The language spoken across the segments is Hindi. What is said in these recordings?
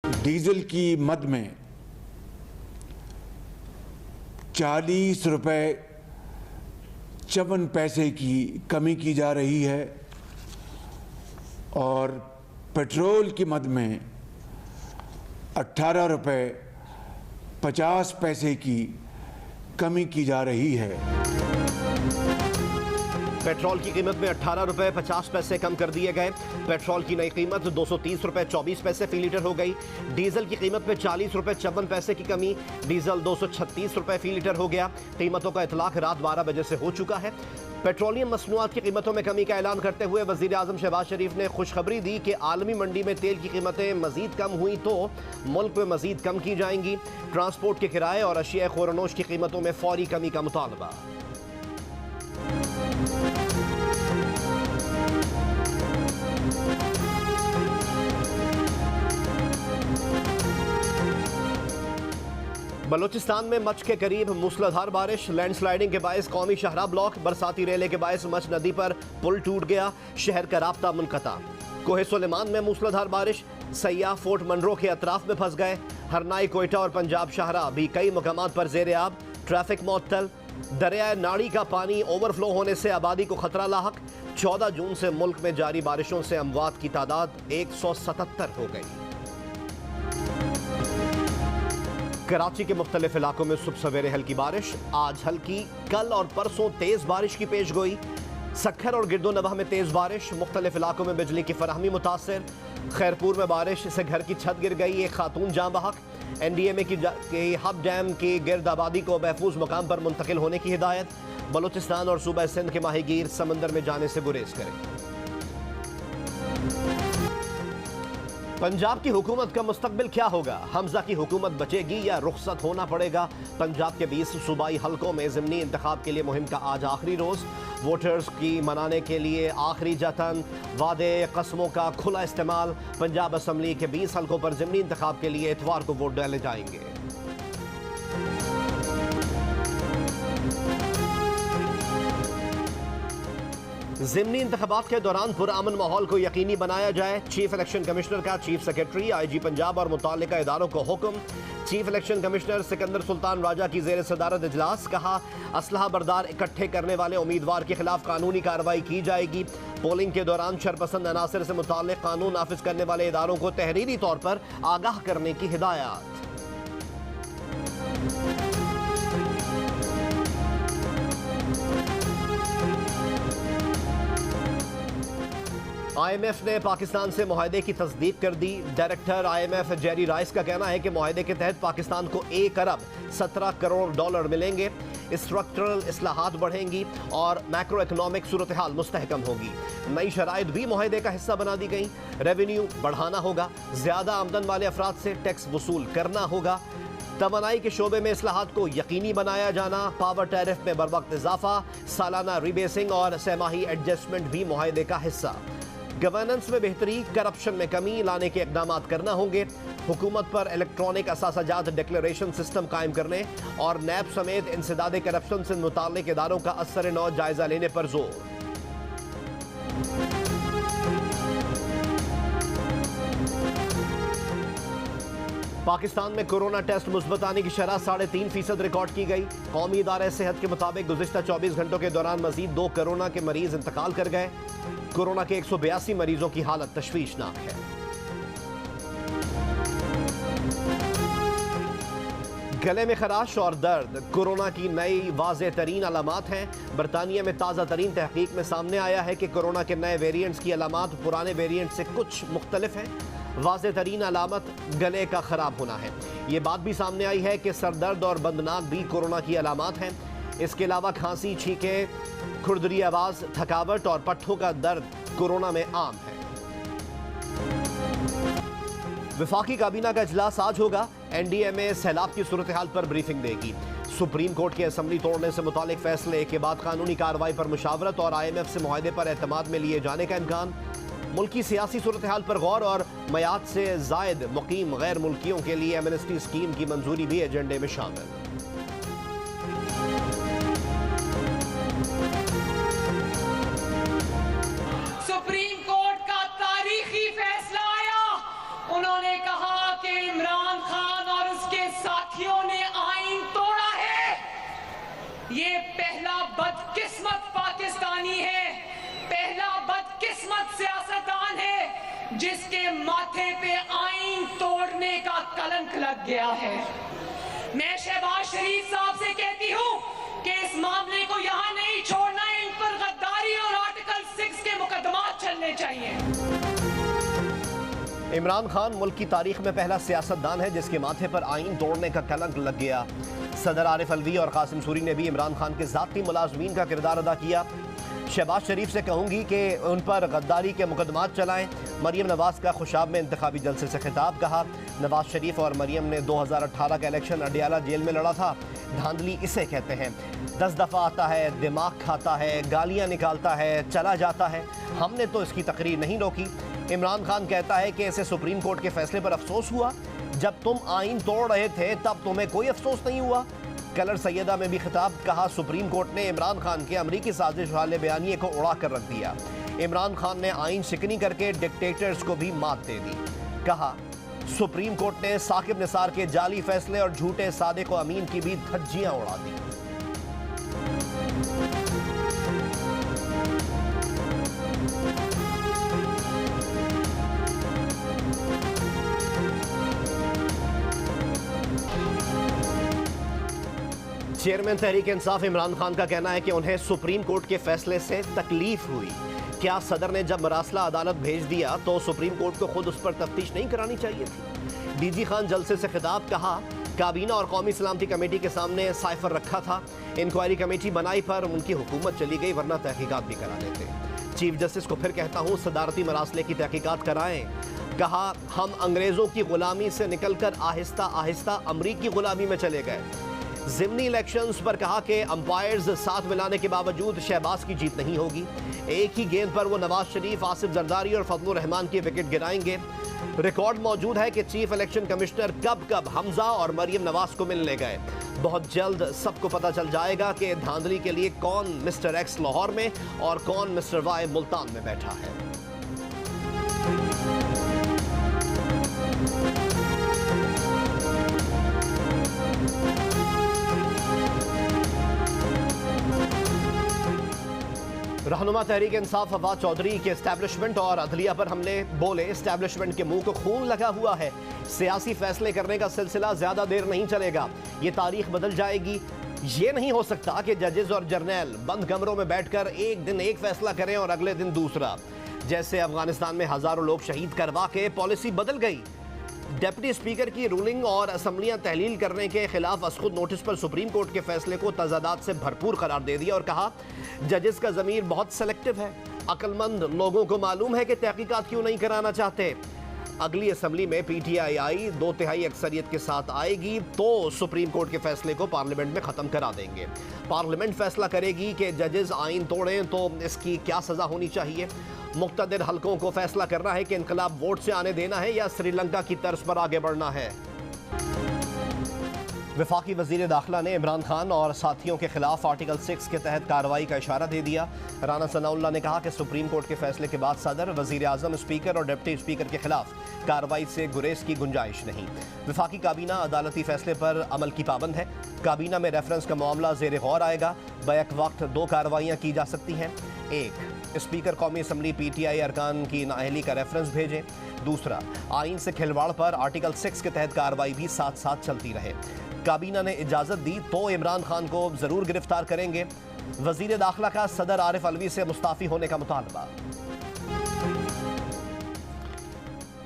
डीजल की मद में 40 रुपए 54 पैसे की कमी की जा रही है और पेट्रोल की मद में 18 रुपए 50 पैसे की कमी की जा रही है। पेट्रोल की कीमत में 18 रुपए 50 पैसे कम कर दिए गए। पेट्रोल की नई कीमत 230 रुपए 24 पैसे फी लीटर हो गई। डीजल की कीमत में 40 रुपए 54 पैसे की कमी, डीजल 236 रुपए फी लीटर हो गया। कीमतों का इतलाक रात 12 बजे से हो चुका है। पेट्रोलियम मसनूआत की कीमतों में कमी का ऐलान करते हुए वजीर आजम शहबाज शरीफ ने खुशखबरी दी कि आलमी मंडी में तेल की कीमतें मजीद कम हुई तो मुल्क में मजीद कम की जाएंगी। ट्रांसपोर्ट के किराए और अशिया खोरनोश की कीमतों में फौरी कमी का मुतालबा। बलूचिस्तान में मच के करीब मूसलाधार बारिश, लैंडस्लाइडिंग के बायस कौमी शाहराह ब्लॉक, बरसाती रेले के बायस मच नदी पर पुल टूट गया, शहर का राब्ता मुनक़ता। कोहे सुलेमान में मूसलाधार बारिश, सयाह फोर्ट मनरो के अतराफ में फंस गए। हरनाई, कोयटा और पंजाब शाहराह भी कई मकामात पर ज़ेर आब, ट्रैफिक मुअत्तल। दरिया नाड़ी का पानी ओवरफ्लो होने से आबादी को खतरा लाहक। 14 जून से मुल्क में जारी बारिशों से अमवात की तादाद 177 हो गई। कराची के मुख्तलिफ इलाकों में सुबह सवेरे हल्की बारिश, आज हल्की, कल और परसों तेज बारिश की पेश गोई। सक्खर और गिरदोनवाह में तेज बारिश, मुख्तलिफ इलाकों में बिजली की फराहमी मुतासर। खैरपुर में बारिश से घर की छत गिर गई, एक खातून जाँ बहक। NDMA की हब डैम की गिरद आबादी को महफूज मकाम पर मुंतकिल होने की हिदायत। बलूचिस्तान और सूबा सिंध के माहीगीर समंदर में जाने से गुरेज करें। पंजाब की हुकूमत का मुस्तकबिल क्या होगा? हमजा की हुकूमत बचेगी या रुखसत होना पड़ेगा? पंजाब के 20 सूबाई हलकों में ज़िमनी इंतखाब के लिए मुहिम का आज आखिरी रोज़। वोटर्स की मनाने के लिए आखिरी जतन, वादे कस्मों का खुला इस्तेमाल। पंजाब असम्बली के 20 हलकों पर ज़िमनी इंतखाब के लिए इतवार को वोट डाले जाएंगे। ज़िमनी इंतखाबात के दौरान पुरअमन माहौल को यकीनी बनाया जाए। चीफ इलेक्शन कमिश्नर का चीफ सेक्रेटरी IG पंजाब और मुताल्लिका इदारों को हुक्म। Chief election commissioner Sikandar Sultan Raja की ज़ेर सदारत इजलास, कहा असलहा बरदार इकट्ठे करने वाले उम्मीदवार के खिलाफ कानूनी कार्रवाई की जाएगी। पोलिंग के दौरान शरपसंद अनासर से मुताल्लिक कानून नाफिज करने वाले इदारों को तहरीरी तौर पर आगाह करने की हिदायत। IMF ने पाकिस्तान से मुआहदे की तस्दीक कर दी। डायरेक्टर IMF जेरी राइस का कहना है कि मुआहदे के तहत पाकिस्तान को 1 अरब 17 करोड़ डॉलर मिलेंगे। स्ट्रक्चरल इस्लाहात बढ़ेंगी और मैक्रो इकनॉमिक सूरत हाल मुस्तहकम होगी। नई शराइत भी मुआहदे का हिस्सा बना दी गई। रेवेन्यू बढ़ाना होगा, ज्यादा आमदन वाले अफराद से टैक्स वसूल करना होगा। तवानाई के शोबे में इस्लाहात को यकीनी बनाया जाना, पावर टैरिफ में बर वक्त इजाफा, सालाना रिबेसिंग और सहमाही एडजस्टमेंट भी मुआहदे का हिस्सा। गवर्नेंस में बेहतरी, करप्शन में कमी लाने के इकदाम करना होंगे। हुकूमत पर इलेक्ट्रॉनिक असासाजात डिक्लेरेशन सिस्टम कायम करने और नैब समेत इंसदादे करप्शन से मुताल्लिक इदारों का असर नौ जायजा लेने पर जोर। पाकिस्तान में कोरोना टेस्ट मुस्बत आने की शरह 3.5% रिकॉर्ड की गई। कौमी इदारे सेहत के मुताबिक गुज़िश्ता 24 घंटों के दौरान मजीद 2 कोरोना के मरीज इंतकाल कर गए। कोरोना के 182 मरीजों की हालत तशवीशनाक है। गले में खराश और दर्द कोरोना की नई वाज़ेह तरीन अलामात हैं। बरतानिया में ताज़ा तरीन तहकीक में सामने आया है कि कोरोना के नए वेरिएंट्स की अलामात पुराने वेरिएंट से कुछ मुख्तलिफ हैं। वाज़ेह तरीन अलामत गले का खराब होना है। ये बात भी सामने आई है कि सरदर्द और बंदनाक भी कोरोना की अलामात हैं। इसके अलावा खांसी, छींकें, खुरदरी आवाज़, थकावट और पट्ठों का दर्द कोरोना में आम है। वफाकी काबीना का इजलास आज होगा। NDMA सैलाब की सूरत हाल पर ब्रीफिंग देगी। सुप्रीम कोर्ट की असम्बली तोड़ने से मुतालिक फैसले के बाद कानूनी कार्रवाई पर मुशावरत और IMF से मुआहदे पर एतमाद में लिए जाने का इम्कान। मुल्की सियासी सूरत हाल पर गौर और मयाद से जायद मुकीम गैर मुल्कियों के लिए एमनेस्टी स्कीम की मंजूरी भी एजेंडे में शामिल। सुप्रीम कोर्ट का तारीखी फैसला आया। उन्होंने कहा कि गया है। मैं शहबाज शरीफ साहब से कहती हूँ कि इस मामले को यहाँ नहीं छोड़ना, इन पर गद्दारी और आर्टिकल 6 के मुकदमात चलने चाहिए। इमरान खान मुल्क की तारीख में पहला सियासतदान है जिसके माथे पर आइन तोड़ने का कलंक लग गया। सदर आरिफ अलवी और कासिम सूरी ने भी इमरान खान के ज़ाती मुलाजमीन का किरदार अदा किया। शहबाज शरीफ से कहूँगी कि उन पर गद्दारी के मुकदमात चलाएं। मरीम नवाज का खुशाब में इंतखाबी जलसे से खिताब, कहा नवाज शरीफ और मरीम ने 2018 का इलेक्शन अडियाला जेल में लड़ा था। धांधली इसे कहते हैं। 10 दफ़ा आता है, दिमाग खाता है, गालियाँ निकालता है, चला जाता है। हमने तो इसकी तकरीर नहीं रोकी। इमरान खान कहता है कि इसे सुप्रीम कोर्ट के फैसले पर अफसोस हुआ। जब तुम आइन तोड़ रहे थे तब तुम्हें कोई अफसोस नहीं हुआ। कलर सैयदा में भी खिताब, कहा सुप्रीम कोर्ट ने इमरान खान के अमरीकी साजिश वाले बयानिए को उड़ा कर रख दिया। इमरान खान ने आइन शिकनी करके डिक्टेटर्स को भी मात दे दी। कहा सुप्रीम कोर्ट ने साकिब निसार के जाली फैसले और झूठे सादिक व अमीन की भी धज्जियां उड़ा दी। चेयरमैन तहरीक इंसाफ इमरान खान का कहना है कि उन्हें सुप्रीम कोर्ट के फैसले से तकलीफ हुई। क्या सदर ने जब मरासला अदालत भेज दिया तो सुप्रीम कोर्ट को खुद उस पर तफ्तीश नहीं करानी चाहिए थी। डीजी खान जलसे से खिताब, कहा काबीना और कौमी सलामती कमेटी के सामने साइफर रखा था। इंक्वायरी कमेटी बनाई पर उनकी हुकूमत चली गई, वरना तहकीकात भी करा लेते। चीफ जस्टिस को फिर कहता हूँ सदारती मरासले की तहकीकात कराएं। कहा हम अंग्रेजों की गुलामी से निकलकर आहिस्ता आहिस्ता अमरीकी गुलामी में चले गए। ज़िमनी इलेक्शंस पर कहा कि अंपायर्स साथ मिलाने के बावजूद शहबाज की जीत नहीं होगी। एक ही गेंद पर वो नवाज शरीफ, आसिफ जरदारी और फजलुर रहमान की विकेट गिराएंगे। रिकॉर्ड मौजूद है कि चीफ इलेक्शन कमिश्नर कब कब हमजा और मरीम नवाज को मिलने गए। बहुत जल्द सबको पता चल जाएगा कि धांधली के लिए कौन मिस्टर एक्स लाहौर में और कौन मिस्टर वाई मुल्तान में बैठा है। रहनुमा तहरीक इंसाफ फवाद चौधरी के एस्टैब्लिशमेंट और अदलिया पर हमले, बोले एस्टैब्लिशमेंट के मुंह को खून लगा हुआ है। सियासी फैसले करने का सिलसिला ज्यादा देर नहीं चलेगा, ये तारीख बदल जाएगी। ये नहीं हो सकता कि जजेस और जर्नैल बंद कमरों में बैठकर एक दिन एक फैसला करें और अगले दिन दूसरा। जैसे अफगानिस्तान में हजारों लोग शहीद करवा के पॉलिसी बदल गई। डिप्टी स्पीकर की रूलिंग और असम्बलियां तहलील करने के खिलाफ असखुद नोटिस पर सुप्रीम कोर्ट के फैसले को तजादात से भरपूर करार दे दिया और कहा जजेस का ज़मीर बहुत सेलेक्टिव है। अक्लमंद लोगों को मालूम है कि तहकीकात क्यों नहीं कराना चाहते। अगली असम्बली में PTI 2/3 अक्सरियत के साथ आएगी तो सुप्रीम कोर्ट के फैसले को पार्लियामेंट में ख़त्म करा देंगे। पार्लियामेंट फैसला करेगी कि जजेस आइन तोड़ें तो इसकी क्या सज़ा होनी चाहिए। मुक्तदिर हलकों को फैसला करना है कि इनकलाब वोट से आने देना है या श्रीलंका की तर्ज पर आगे बढ़ना है। वफाकी वजीर दाखिला ने इमरान खान और साथियों के खिलाफ आर्टिकल 6 के तहत कार्रवाई का इशारा दे दिया। राना सनाउल्लाह ने कहा कि सुप्रीम कोर्ट के फैसले के बाद सदर, वजीर आजम, स्पीकर और डिप्टी स्पीकर के खिलाफ कार्रवाई से गुरेज की गुंजाइश नहीं। वफाकी काबीना अदालती फैसले पर अमल की पाबंद है। काबीना में रेफरेंस का मामला ज़ेर गौर आएगा। बैक वक्त 2 कार्रवाइयाँ की जा सकती हैं। एक, स्पीकर कौमी असम्बली PTI अरकान की नाअहली का रेफरेंस भेजें। दूसरा, आइन से खिलवाड़ पर आर्टिकल 6 के तहत कार्रवाई भी साथ साथ चलती रहे। काबीना ने इजाज़त दी तो इमरान खान को ज़रूर गिरफ्तार करेंगे। वज़ीर दाखिला का सदर आरिफ अलवी से मुस्ताफ़ी होने का मुतालबा।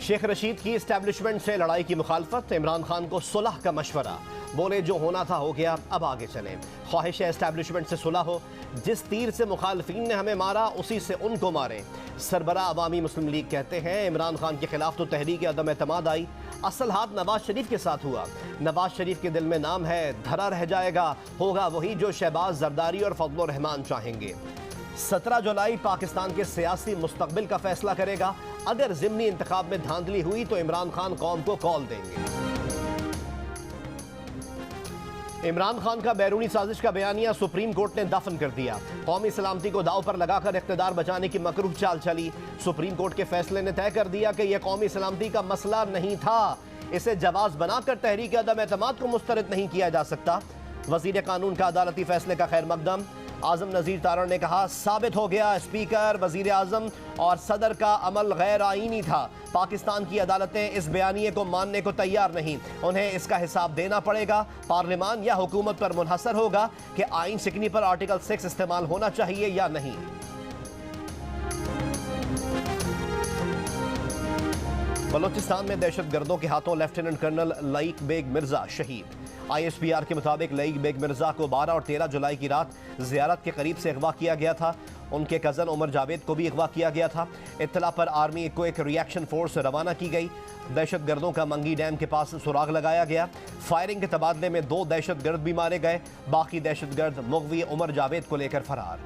शेख रशीद की एस्टैब्लिशमेंट से लड़ाई की मुखालफत, इमरान खान को सुलह का मशवरा। बोले जो होना था हो गया, अब आगे चलें। ख्वाहिश है एस्टैब्लिशमेंट से सुलह हो। जिस तीर से मुखालफीन ने हमें मारा उसी से उनको मारें। सरबरा अवामी मुस्लिम लीग कहते हैं इमरान खान के खिलाफ तो तहरीक अदम एतमाद आई, असल हाथ नवाज शरीफ के साथ हुआ। नवाज शरीफ के दिल में नाम है, धरा रह जाएगा, होगा वही जो शहबाज, जरदारी और फजलुर रहमान चाहेंगे। 17 जुलाई पाकिस्तान के सियासी मुस्तकबिल का फैसला करेगा। अगर ज़िमनी इंतखाब में धांधली हुई तो इमरान खान कौम को कॉल देंगे। इमरान खान का बैरूनी साजिश का बयानिया सुप्रीम कोर्ट ने दफन कर दिया। कौमी सलामती को दाव पर लगाकर इख्तिदार बचाने की मकरूह चाल चली। सुप्रीम कोर्ट के फैसले ने तय कर दिया कि यह कौमी सलामती का मसला नहीं था। इसे जवाज बनाकर तहरीक अदम एतमाद को मुस्तरद नहीं किया जा सकता। वजीर कानून का अदालती फैसले का खैर मकदम। आजम नज़ीर तारण ने कहा, साबित हो गया स्पीकर, वजीर आजम और सदर का अमल गैर आईनी था। पाकिस्तान की अदालतें इस बयानिए को मानने को तैयार नहीं, उन्हें इसका हिसाब देना पड़ेगा। पार्लियामान या हुकूमत पर मुनहसर होगा कि आइन शिकनी पर आर्टिकल 6 इस्तेमाल होना चाहिए या नहीं। बलोचिस्तान में दहशतगर्दों के हाथों लेफ्टिनेंट कर्नल लईक बेग मिर्जा शहीद। ISPR के मुताबिक लईक बेग मिर्जा को 12 और 13 जुलाई की रात ज़ियारत के करीब से अगवा किया गया था। उनके कज़न उमर जावेद को भी अगवा किया गया था। इत्तला पर आर्मी को एक रिएक्शन फोर्स रवाना की गई। दहशतगर्दों का मंगी डैम के पास सुराग लगाया गया। फायरिंग के तबादले में 2 दहशतगर्द भी मारे गए। बाकी दहशतगर्द मुगवी उमर जावेद को लेकर फरार।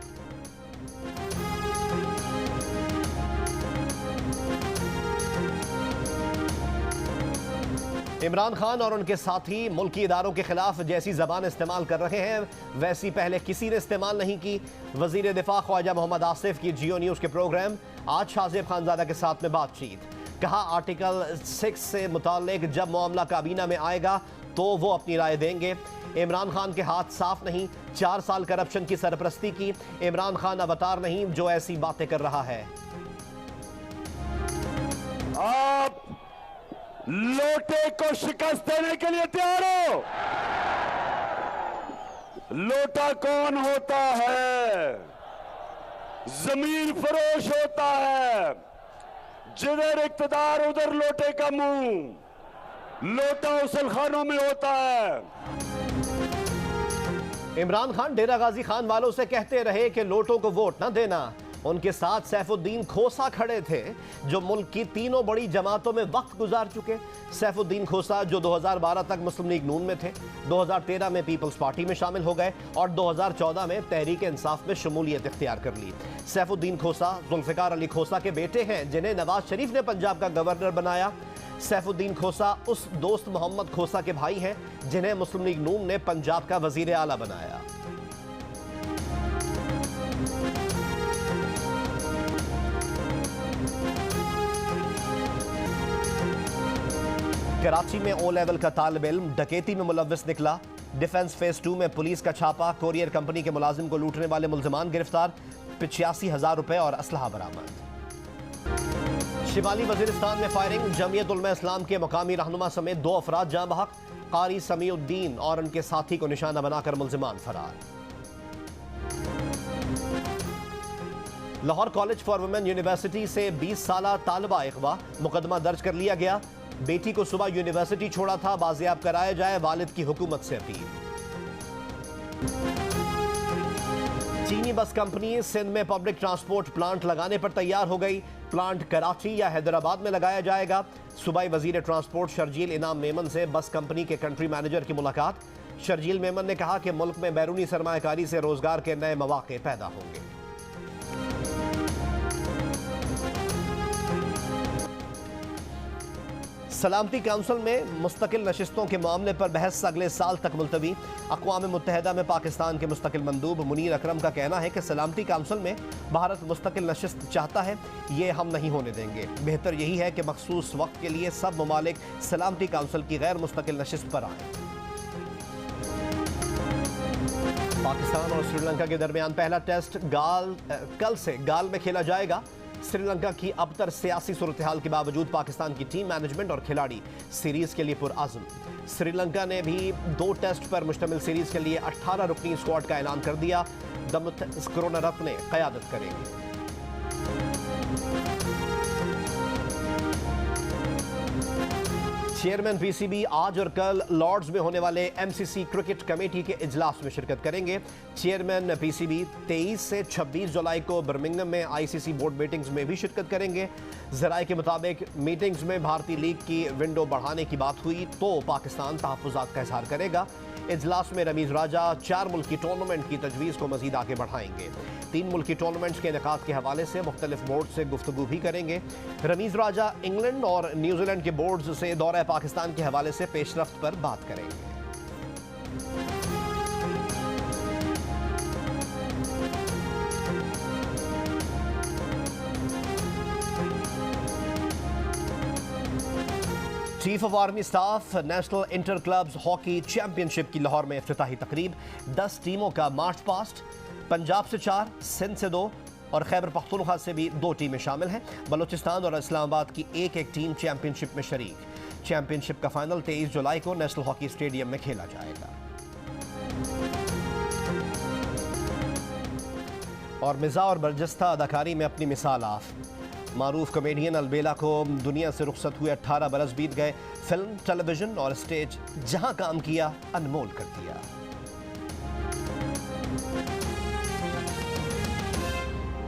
इमरान खान और उनके साथी मुल्की इदारों के खिलाफ जैसी जबान इस्तेमाल कर रहे हैं वैसी पहले किसी ने इस्तेमाल नहीं की। वजीर दिफा ख्वाजा मोहम्मद आसिफ की जियो न्यूज़ के प्रोग्राम आज शाहजेब खानजादा के साथ में बातचीत। कहा, आर्टिकल 6 से मुताल्लिक जब मामला काबीना में आएगा तो वो अपनी राय देंगे। इमरान खान के हाथ साफ नहीं, 4 साल करप्शन की सरपरस्ती की। इमरान खान अवतार नहीं जो ऐसी बातें कर रहा है। आप लोटे को शिकस्त देने के लिए तैयार हो? लोटा कौन होता है? जमीन फरोश होता है। जिधर इक्तदार उधर लोटे का मुंह। लोटा उसलखानों में होता है। इमरान खान डेरा गाजी खान वालों से कहते रहे कि लोटों को वोट ना देना। उनके साथ सैफुद्दीन खोसा खड़े थे जो मुल्क की तीनों बड़ी जमातों में वक्त गुजार चुके। सैफुद्दीन खोसा जो 2012 तक मुस्लिम लीग नून में थे, 2013 में पीपल्स पार्टी में शामिल हो गए और 2014 में तहरीक इंसाफ में शमूलियत इख्तियार कर ली। सैफुद्दीन खोसा जुल्फिकार अली खोसा के बेटे हैं जिन्हें नवाज शरीफ ने पंजाब का गवर्नर बनाया। सैफुद्दीन खोसा उस दोस्त मोहम्मद खोसा के भाई हैं जिन्हें मुस्लिम लीग नून ने पंजाब का वजीर आला बनाया। कराची में O लेवल का तालिब इल्म डकैती में मुलव्विस निकला। डिफेंस फेज 2 में पुलिस का छापा। कोरियर कंपनी के मुलाजिम को लूटने वाले मुल्जिमान गिरफ्तार। 85,000 रुपए और असलहा बरामद। शिमाली वजीरिस्तान में फायरिंग। जमीयत उलमा इस्लाम के मुकामी रहनुमा समेत 2 अफराद जाँ बहक। कारी समीउद्दीन और उनके साथी को निशाना बनाकर मुल्जिमान फरार। Lahore college for women university से 20 साला तालिबा अगवा। मुकदमा दर्ज कर लिया गया। बेटी को सुबह यूनिवर्सिटी छोड़ा था, बाजियाब कराया जाए, वालिद की हुकूमत से अपील। चीनी बस कंपनी सिंध में पब्लिक ट्रांसपोर्ट प्लांट लगाने पर तैयार हो गई। प्लांट कराची या हैदराबाद में लगाया जाएगा। सूबाई वजीर ट्रांसपोर्ट शर्जील इनाम मेमन से बस कंपनी के कंट्री मैनेजर की मुलाकात। शर्जील मेमन ने कहा कि मुल्क में बैरूनी सरमायाकारी से रोजगार के नए मौके पैदा होंगे। सलामती काउंसिल में मुस्तकिल नशिस्तों के मामले पर बहस अगले साल तक मुलतवी। अक़वाम मुत्तहिदा में पाकिस्तान के मुस्तकिल मंदूब मुनीर अकरम का कहना है कि सलामती काउंसिल में भारत मुस्तकिल नशिस्त चाहता है, ये हम नहीं होने देंगे। बेहतर यही है कि मखसूस वक्त के लिए सब ममालिक सलामती काउंसिल की गैर मुस्तकिल नशिस्त पर आए। पाकिस्तान और श्रीलंका के दरमियान पहला टेस्ट कल से गाल में खेला जाएगा। श्रीलंका की अबतर सियासी सूरत हाल के बावजूद पाकिस्तान की टीम मैनेजमेंट और खिलाड़ी सीरीज के लिए पुरअज़्म। श्रीलंका ने भी 2 टेस्ट पर मुश्तमिल सीरीज के लिए 18 रुकनी स्क्वाड का ऐलान कर दिया। दमत करुणारत्ने क़यादत करेंगे। चेयरमैन PCB आज और कल लॉर्ड्स में होने वाले MCC क्रिकेट कमेटी के इजलास में शिरकत करेंगे। चेयरमैन PCB 23 से 26 जुलाई को बर्मिंघम में ICC बोर्ड मीटिंग्स में भी शिरकत करेंगे। ज़राए के मुताबिक मीटिंग्स में भारतीय लीग की विंडो बढ़ाने की बात हुई तो पाकिस्तान तहफ़्फ़ुज़ात का इज़हार करेगा। इजलास में रमीज़ राजा 4 मुल्की टूर्नामेंट की तजवीज़ को मज़ीद आगे बढ़ाएंगे। 3 मुल्की टूर्नामेंट्स के इनेकाद के हवाले से मुख्तलिफ बोर्ड से गुफ्तगू भी करेंगे। रमीज़ राजा इंग्लैंड और न्यूजीलैंड के बोर्ड से दौरा पाकिस्तान के हवाले से पेशरफ्त पर बात करेंगे। Chief of army staff national inter clubs hockey championship की लाहौर में इफ्तिताही तकरीब। 10 टीमों का मार्च पास्ट। पंजाब से 4, सिंध से 2 और खैबर पख्तूनख्वा से भी 2 टीमें शामिल हैं। बलूचिस्तान और इस्लामाबाद की एक टीम चैंपियनशिप में शरीक। चैंपियनशिप का फाइनल 23 जुलाई को नेशनल हॉकी स्टेडियम में खेला जाएगा। और मिज़ा और बरजस्ता अदाकारी में अपनी मिसाल आफ। मारूफ कॉमेडियन अलबेला को दुनिया से रुखसत हुए 18 बरस बीत गए। फिल्म, टेलीविजन और स्टेज जहां काम किया अनमोल कर दिया।